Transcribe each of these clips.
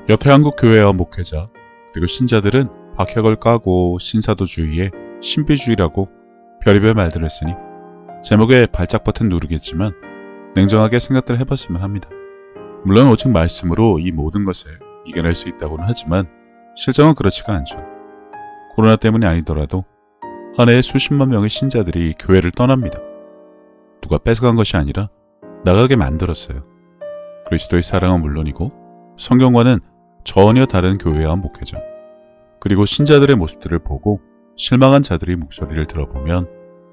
여태 한국 교회와 목회자 그리고 신자들은 박혁을 까고 신사도주의에 신비주의라고 별의별 말들을 했으니 제목에 발작 버튼 누르겠지만 냉정하게 생각들 해봤으면 합니다. 물론 오직 말씀으로 이 모든 것을 이겨낼 수 있다고는 하지만 실정은 그렇지가 않죠. 코로나 때문이 아니더라도 한 해에 수십만 명의 신자들이 교회를 떠납니다. 누가 뺏어간 것이 아니라 나가게 만들었어요. 그리스도의 사랑은 물론이고 성경과는 전혀 다른 교회와 목회자 그리고 신자들의 모습들을 보고 실망한 자들의 목소리를 들어보면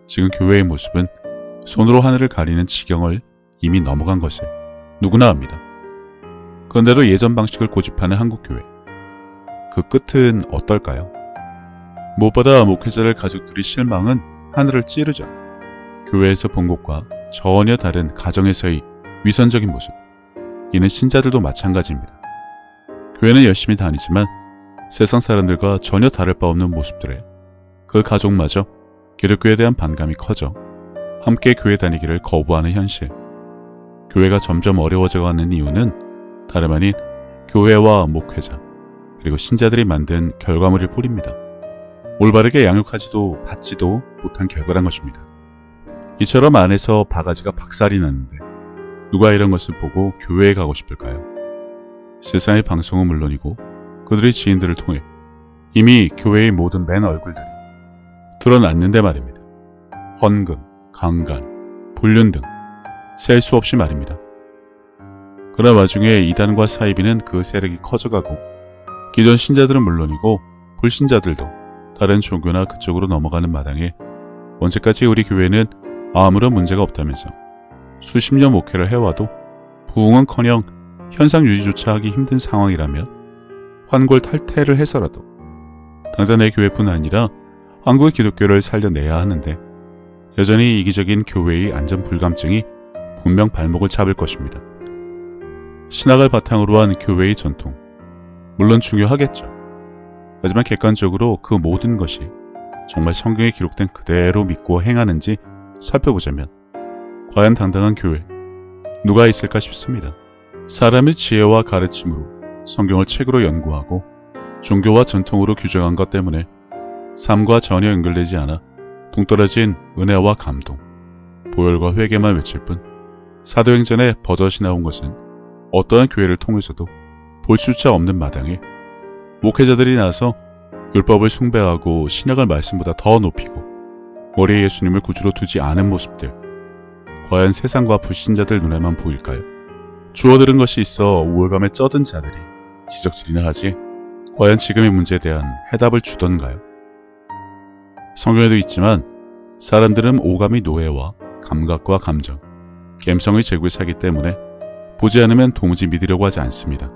지금 교회의 모습은 손으로 하늘을 가리는 지경을 이미 넘어간 것을 누구나 압니다. 그런데도 예전 방식을 고집하는 한국교회, 그 끝은 어떨까요? 무엇보다 목회자들 가족들이 실망은 하늘을 찌르죠. 교회에서 본 것과 전혀 다른 가정에서의 위선적인 모습, 이는 신자들도 마찬가지입니다. 교회는 열심히 다니지만 세상 사람들과 전혀 다를 바 없는 모습들에 그 가족마저 기독교에 대한 반감이 커져 함께 교회 다니기를 거부하는 현실. 교회가 점점 어려워져가는 이유는 다름 아닌 교회와 목회자 그리고 신자들이 만든 결과물일 뿐입니다. 올바르게 양육하지도 받지도 못한 결과란 것입니다. 이처럼 안에서 바가지가 박살이 나는데 누가 이런 것을 보고 교회에 가고 싶을까요? 세상의 방송은 물론이고 그들의 지인들을 통해 이미 교회의 모든 맨 얼굴들이 드러났는데 말입니다. 헌금, 강간, 불륜 등 셀 수 없이 말입니다. 그러나 와중에 이단과 사이비는 그 세력이 커져가고 기존 신자들은 물론이고 불신자들도 다른 종교나 그쪽으로 넘어가는 마당에 언제까지 우리 교회는 아무런 문제가 없다면서 수십 년 목회를 해와도 부흥은커녕 현상 유지조차 하기 힘든 상황이라면 환골 탈태를 해서라도 당장 내 교회뿐 아니라 한국의 기독교를 살려내야 하는데 여전히 이기적인 교회의 안전불감증이 분명 발목을 잡을 것입니다. 신학을 바탕으로 한 교회의 전통, 물론 중요하겠죠. 하지만 객관적으로 그 모든 것이 정말 성경에 기록된 그대로 믿고 행하는지 살펴보자면 과연 당당한 교회, 누가 있을까 싶습니다. 사람의 지혜와 가르침으로 성경을 책으로 연구하고 종교와 전통으로 규정한 것 때문에 삶과 전혀 연결되지 않아 동떨어진 은혜와 감동, 보혈과 회개만 외칠 뿐 사도행전에 버젓이 나온 것은 어떠한 교회를 통해서도 볼 수차 없는 마당에 목회자들이 나서 율법을 숭배하고 신약을 말씀보다 더 높이고 머리에 예수님을 구주로 두지 않은 모습들, 과연 세상과 불신자들 눈에만 보일까요? 주워 들은 것이 있어 우월감에 쩌든 자들이 지적질이나 하지 과연 지금의 문제에 대한 해답을 주던가요? 성경에도 있지만 사람들은 오감의 노예와 감각과 감정, 감성의 제국에 살기 때문에 보지 않으면 도무지 믿으려고 하지 않습니다.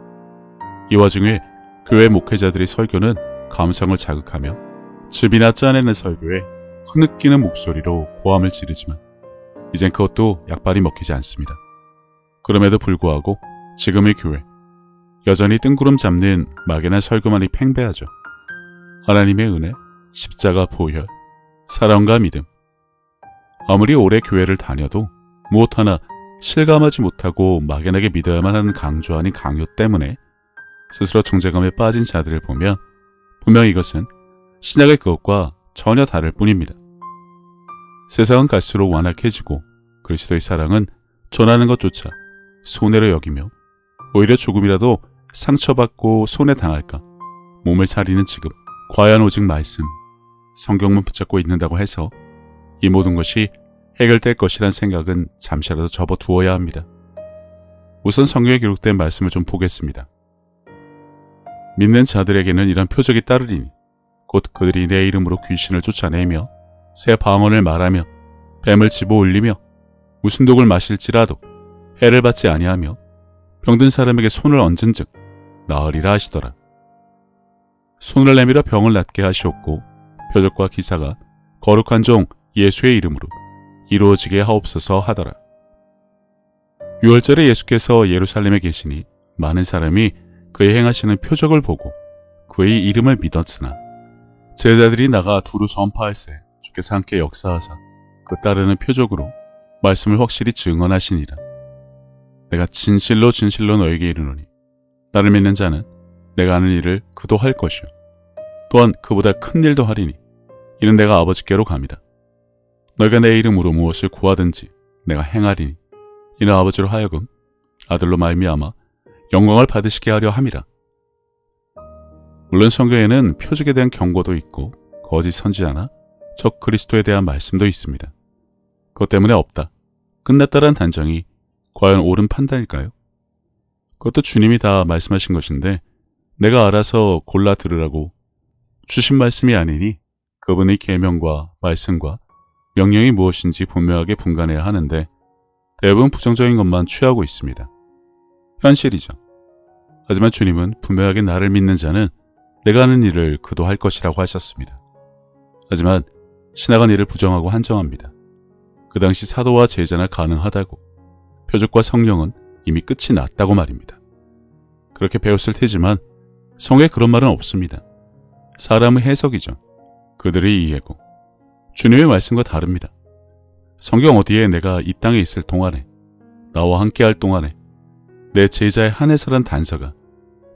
이 와중에 교회 목회자들의 설교는 감성을 자극하며 즙이나 짜내는 설교에 흐느끼는 목소리로 고함을 지르지만 이젠 그것도 약발이 먹히지 않습니다. 그럼에도 불구하고 지금의 교회, 여전히 뜬구름 잡는 막연한 설교만이 팽배하죠. 하나님의 은혜, 십자가 보혈, 사랑과 믿음. 아무리 오래 교회를 다녀도 무엇 하나 실감하지 못하고 막연하게 믿어야만 하는 강조 아닌 강요 때문에 스스로 정죄감에 빠진 자들을 보면 분명 이것은 신약의 그것과 전혀 다를 뿐입니다. 세상은 갈수록 완악해지고 그리스도의 사랑은 전하는 것조차 손해로 여기며 오히려 조금이라도 상처받고 손해당할까 몸을 사리는 지금 과연 오직 말씀, 성경만 붙잡고 있는다고 해서 이 모든 것이 해결될 것이란 생각은 잠시라도 접어두어야 합니다. 우선 성경에 기록된 말씀을 좀 보겠습니다. 믿는 자들에게는 이런 표적이 따르리니 곧 그들이 내 이름으로 귀신을 쫓아내며 새 방언을 말하며 뱀을 집어올리며 무슨 독을 마실지라도 해를 받지 아니하며 병든 사람에게 손을 얹은 즉 나으리라 하시더라. 손을 내밀어 병을 낫게 하시옵고 표적과 기사가 거룩한 종 예수의 이름으로 이루어지게 하옵소서 하더라. 6월절에 예수께서 예루살렘에 계시니 많은 사람이 그의 행하시는 표적을 보고 그의 이름을 믿었으나 제자들이 나가 두루 전파할세 주께서 함께 역사하사 그 따르는 표적으로 말씀을 확실히 증언하시니라. 내가 진실로 진실로 너에게 이르노니 나를 믿는 자는 내가 하는 일을 그도 할 것이요 또한 그보다 큰 일도 하리니 이는 내가 아버지께로 감이라. 너희가 내 이름으로 무엇을 구하든지 내가 행하리니 이는 아버지로 하여금 아들로 말미암아 영광을 받으시게 하려 함이라. 물론 성경에는 표적에 대한 경고도 있고 거짓 선지자나 적 그리스도에 대한 말씀도 있습니다. 그것 때문에 없다, 끝났다란 단정이 과연 옳은 판단일까요? 그것도 주님이 다 말씀하신 것인데 내가 알아서 골라 들으라고 주신 말씀이 아니니 그분의 계명과 말씀과 명령이 무엇인지 분명하게 분간해야 하는데 대부분 부정적인 것만 취하고 있습니다. 현실이죠. 하지만 주님은 분명하게 나를 믿는 자는 내가 하는 일을 그도 할 것이라고 하셨습니다. 하지만 신학은 이를 부정하고 한정합니다. 그 당시 사도와 제자나 가능하다고, 표적과 성령은 이미 끝이 났다고 말입니다. 그렇게 배웠을 테지만 성경에 그런 말은 없습니다. 사람의 해석이죠. 그들의 이해고 주님의 말씀과 다릅니다. 성경 어디에 내가 이 땅에 있을 동안에, 나와 함께할 동안에 내 제자의 한해서란 단서가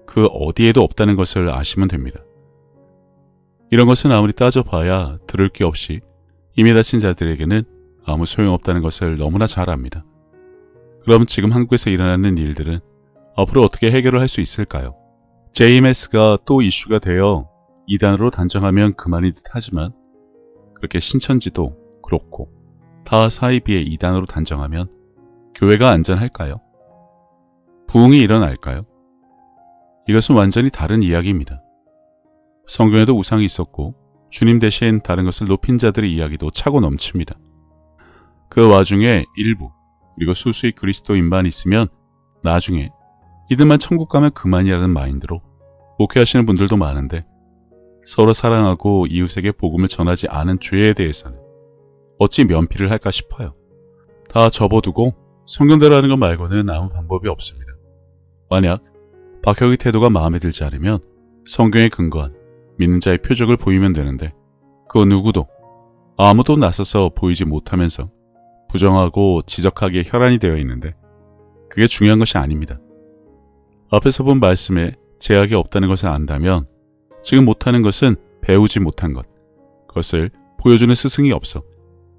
그 어디에도 없다는 것을 아시면 됩니다. 이런 것은 아무리 따져봐야 들을 게 없이 이미 다친 자들에게는 아무 소용없다는 것을 너무나 잘 압니다. 그럼 지금 한국에서 일어나는 일들은 앞으로 어떻게 해결을 할 수 있을까요? JMS가 또 이슈가 되어 이단으로 단정하면 그만인 듯 하지만 그렇게 신천지도 그렇고 다 사이비에 이단으로 단정하면 교회가 안전할까요? 부흥이 일어날까요? 이것은 완전히 다른 이야기입니다. 성경에도 우상이 있었고 주님 대신 다른 것을 높인 자들의 이야기도 차고 넘칩니다. 그 와중에 일부 그리고 소수의 그리스도인만 있으면 나중에 이들만 천국 가면 그만이라는 마인드로 목회하시는 분들도 많은데 서로 사랑하고 이웃에게 복음을 전하지 않은 죄에 대해서는 어찌 면피를 할까 싶어요. 다 접어두고 성경대로 하는 것 말고는 아무 방법이 없습니다. 만약 박혁의 태도가 마음에 들지 않으면 성경에 근거한 믿는 자의 표적을 보이면 되는데 그 누구도 아무도 나서서 보이지 못하면서 부정하고 지적하기에 혈안이 되어 있는데 그게 중요한 것이 아닙니다. 앞에서 본 말씀에 제약이 없다는 것을 안다면 지금 못하는 것은 배우지 못한 것, 그것을 보여주는 스승이 없어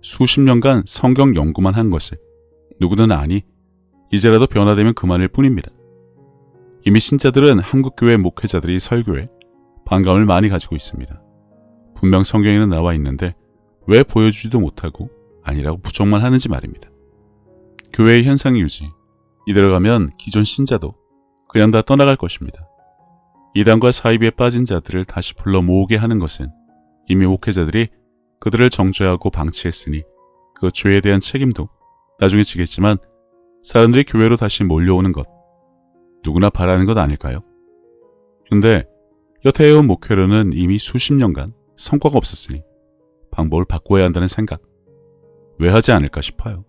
수십 년간 성경 연구만 한 것을 누구든 아니 이제라도 변화되면 그만일 뿐입니다. 이미 신자들은 한국교회 목회자들이 설교에 반감을 많이 가지고 있습니다. 분명 성경에는 나와 있는데 왜 보여주지도 못하고 아니라고 부정만 하는지 말입니다. 교회의 현상 유지, 이대로 가면 기존 신자도 그냥 다 떠나갈 것입니다. 이단과 사이비에 빠진 자들을 다시 불러 모으게 하는 것은 이미 목회자들이 그들을 정죄하고 방치했으니 그 죄에 대한 책임도 나중에 지겠지만 사람들이 교회로 다시 몰려오는 것, 누구나 바라는 것 아닐까요? 그런데 여태 해온 목회로는 이미 수십 년간 성과가 없었으니 방법을 바꿔야 한다는 생각, 왜 하지 않을까 싶어요.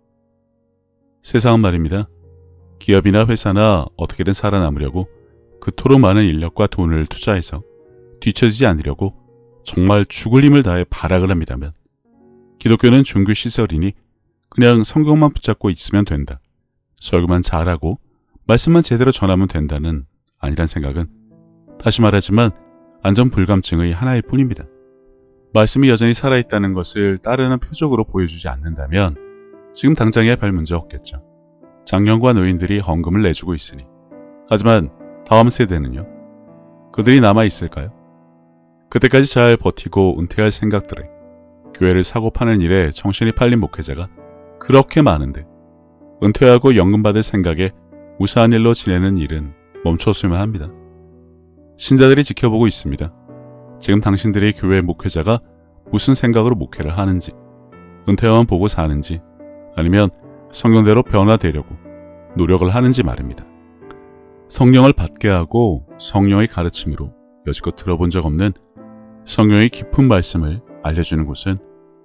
세상은 말입니다. 기업이나 회사나 어떻게든 살아남으려고 그토록 많은 인력과 돈을 투자해서 뒤처지지 않으려고 정말 죽을 힘을 다해 발악을 합니다면 기독교는 종교 시설이니 그냥 성경만 붙잡고 있으면 된다, 설교만 잘하고 말씀만 제대로 전하면 된다는 아니란 생각은 다시 말하지만 안전불감증의 하나일 뿐입니다. 말씀이 여전히 살아있다는 것을 따르는 표적으로 보여주지 않는다면 지금 당장에 별 문제 없겠죠. 장년과 노인들이 헌금을 내주고 있으니. 하지만 다음 세대는요? 그들이 남아있을까요? 그때까지 잘 버티고 은퇴할 생각들에 교회를 사고 파는 일에 정신이 팔린 목회자가 그렇게 많은데 은퇴하고 연금 받을 생각에 무사한 일로 지내는 일은 멈췄으면 합니다. 신자들이 지켜보고 있습니다. 지금 당신들의 교회 목회자가 무슨 생각으로 목회를 하는지, 은퇴만 보고 사는지, 아니면 성경대로 변화되려고 노력을 하는지 말입니다. 성령을 받게 하고 성령의 가르침으로 여지껏 들어본 적 없는 성령의 깊은 말씀을 알려주는 곳은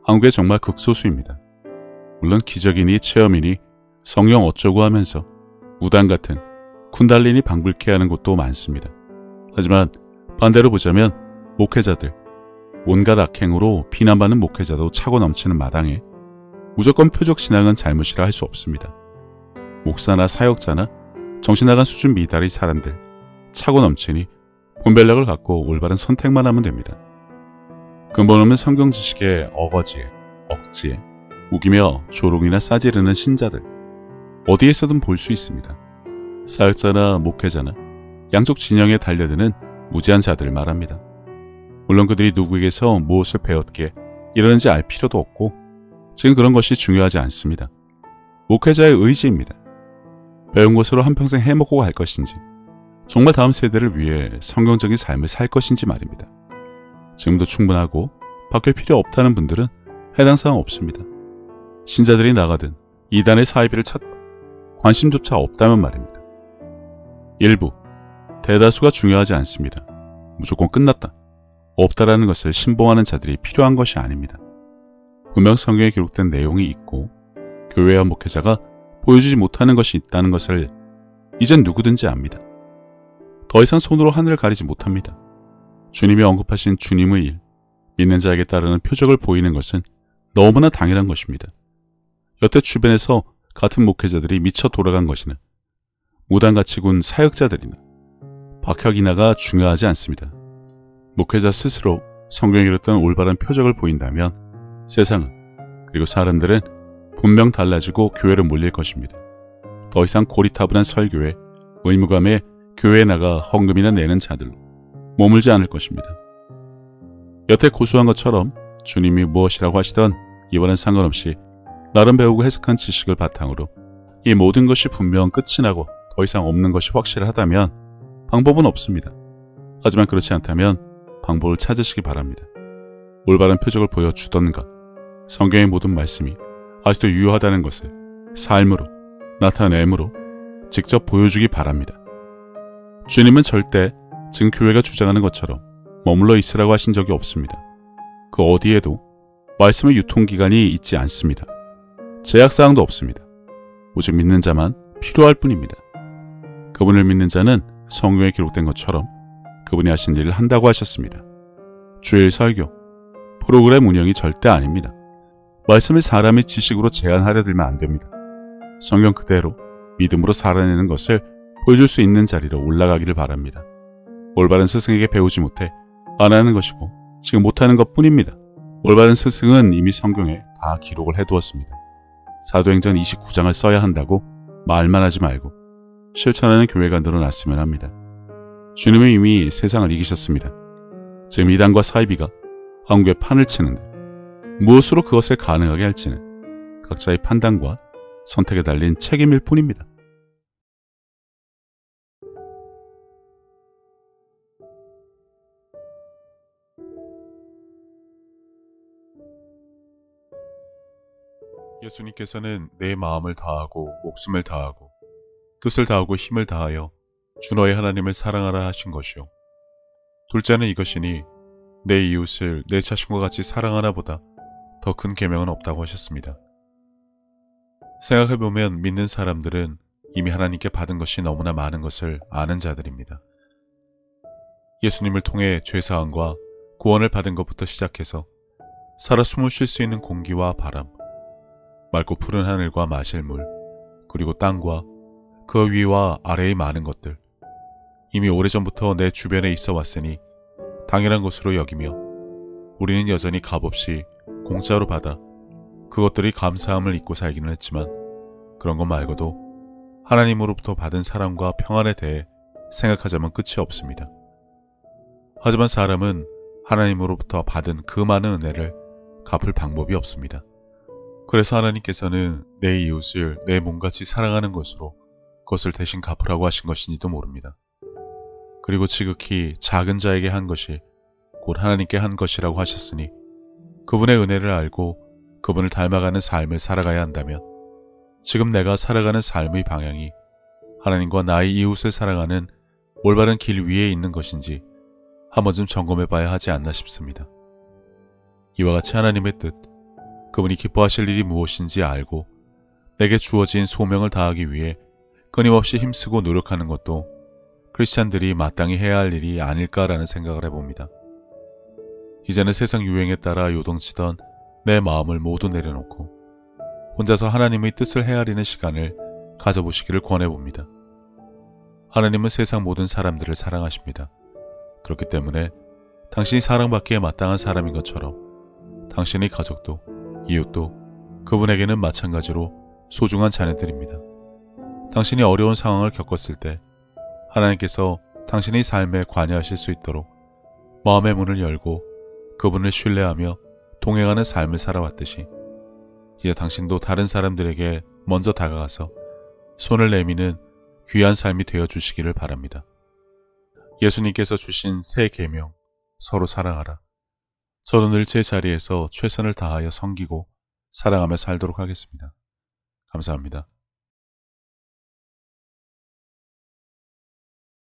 한국에 정말 극소수입니다. 물론 기적이니 체험이니 성령 어쩌고 하면서 무당 같은 쿤달린이 방불케 하는 곳도 많습니다. 하지만 반대로 보자면 목회자들, 온갖 악행으로 비난받는 목회자도 차고 넘치는 마당에 무조건 표적 신앙은 잘못이라 할 수 없습니다. 목사나 사역자나 정신 나간 수준 미달의 사람들 차고 넘치니 분별력을 갖고 올바른 선택만 하면 됩니다. 근본 없는 성경 지식에 어거지에 억지에 우기며 조롱이나 싸지르는 신자들 어디에서든 볼 수 있습니다. 사역자나 목회자나 양쪽 진영에 달려드는 무지한 자들을 말합니다. 물론 그들이 누구에게서 무엇을 배웠기에 이러는지 알 필요도 없고 지금 그런 것이 중요하지 않습니다. 목회자의 의지입니다. 배운 것으로 한평생 해먹고 갈 것인지 정말 다음 세대를 위해 성경적인 삶을 살 것인지 말입니다. 지금도 충분하고 바뀔 필요 없다는 분들은 해당 사항 없습니다. 신자들이 나가든 이단의 사이비를 찾든 관심조차 없다면 말입니다. 일부, 대다수가 중요하지 않습니다. 무조건 끝났다, 없다라는 것을 신봉하는 자들이 필요한 것이 아닙니다. 분명 성경에 기록된 내용이 있고 교회와 목회자가 보여주지 못하는 것이 있다는 것을 이젠 누구든지 압니다. 더 이상 손으로 하늘을 가리지 못합니다. 주님이 언급하신 주님의 일, 믿는 자에게 따르는 표적을 보이는 것은 너무나 당연한 것입니다. 여태 주변에서 같은 목회자들이 미쳐 돌아간 것이나 무당같이 군 사역자들이나 박혁이나가 중요하지 않습니다. 목회자 스스로 성경에 기록된 올바른 표적을 보인다면 세상은 그리고 사람들은 분명 달라지고 교회로 몰릴 것입니다. 더 이상 고리타분한 설교에 의무감에 교회에 나가 헌금이나 내는 자들로 머물지 않을 것입니다. 여태 고수한 것처럼 주님이 무엇이라고 하시던 이와는 상관없이 나름 배우고 해석한 지식을 바탕으로 이 모든 것이 분명 끝이 나고 더 이상 없는 것이 확실하다면 방법은 없습니다. 하지만 그렇지 않다면 방법을 찾으시기 바랍니다. 올바른 표적을 보여주던가 성경의 모든 말씀이 아직도 유효하다는 것을 삶으로 나타냄으로 직접 보여주기 바랍니다. 주님은 절대 지금 교회가 주장하는 것처럼 머물러 있으라고 하신 적이 없습니다. 그 어디에도 말씀의 유통기간이 있지 않습니다. 제약사항도 없습니다. 오직 믿는 자만 필요할 뿐입니다. 그분을 믿는 자는 성경에 기록된 것처럼 그분이 하신 일을 한다고 하셨습니다. 주일 설교, 프로그램 운영이 절대 아닙니다. 말씀을 사람의 지식으로 제한하려 들면 안 됩니다. 성경 그대로 믿음으로 살아내는 것을 보여줄 수 있는 자리로 올라가기를 바랍니다. 올바른 스승에게 배우지 못해 안 하는 것이고 지금 못하는 것뿐입니다. 올바른 스승은 이미 성경에 다 기록을 해두었습니다. 사도행전 29장을 써야 한다고 말만 하지 말고 실천하는 교회가 늘어났으면 합니다. 주님은 이미 세상을 이기셨습니다. 지금 이단과 사이비가 한국에 판을 치는데 무엇으로 그것을 가능하게 할지는 각자의 판단과 선택에 달린 책임일 뿐입니다. 예수님께서는 내 마음을 다하고 목숨을 다하고 뜻을 다하고 힘을 다하여 주 너의 하나님을 사랑하라 하신 것이요. 둘째는 이것이니 내 이웃을 내 자신과 같이 사랑하나 보다 더 큰 계명은 없다고 하셨습니다. 생각해보면 믿는 사람들은 이미 하나님께 받은 것이 너무나 많은 것을 아는 자들입니다. 예수님을 통해 죄사함과 구원을 받은 것부터 시작해서 살아 숨을 쉴 수 있는 공기와 바람, 맑고 푸른 하늘과 마실 물, 그리고 땅과 그 위와 아래의 많은 것들, 이미 오래전부터 내 주변에 있어 왔으니 당연한 것으로 여기며 우리는 여전히 값없이 공짜로 받아 그것들이 감사함을 잊고 살기는 했지만 그런 것 말고도 하나님으로부터 받은 사랑과 평안에 대해 생각하자면 끝이 없습니다. 하지만 사람은 하나님으로부터 받은 그 많은 은혜를 갚을 방법이 없습니다. 그래서 하나님께서는 내 이웃을 내 몸같이 사랑하는 것으로 그것을 대신 갚으라고 하신 것인지도 모릅니다. 그리고 지극히 작은 자에게 한 것이 곧 하나님께 한 것이라고 하셨으니 그분의 은혜를 알고 그분을 닮아가는 삶을 살아가야 한다면 지금 내가 살아가는 삶의 방향이 하나님과 나의 이웃을 사랑하는 올바른 길 위에 있는 것인지 한 번쯤 점검해 봐야 하지 않나 싶습니다. 이와 같이 하나님의 뜻, 그분이 기뻐하실 일이 무엇인지 알고 내게 주어진 소명을 다하기 위해 끊임없이 힘쓰고 노력하는 것도 크리스찬들이 마땅히 해야 할 일이 아닐까라는 생각을 해봅니다. 이제는 세상 유행에 따라 요동치던 내 마음을 모두 내려놓고 혼자서 하나님의 뜻을 헤아리는 시간을 가져보시기를 권해봅니다. 하나님은 세상 모든 사람들을 사랑하십니다. 그렇기 때문에 당신이 사랑받기에 마땅한 사람인 것처럼 당신의 가족도 이웃도 그분에게는 마찬가지로 소중한 자녀들입니다. 당신이 어려운 상황을 겪었을 때 하나님께서 당신의 삶에 관여하실 수 있도록 마음의 문을 열고 그분을 신뢰하며 동행하는 삶을 살아왔듯이 이제 당신도 다른 사람들에게 먼저 다가가서 손을 내미는 귀한 삶이 되어 주시기를 바랍니다. 예수님께서 주신 새 계명, 서로 사랑하라. 저도 늘 제 자리에서 최선을 다하여 섬기고 사랑하며 살도록 하겠습니다. 감사합니다.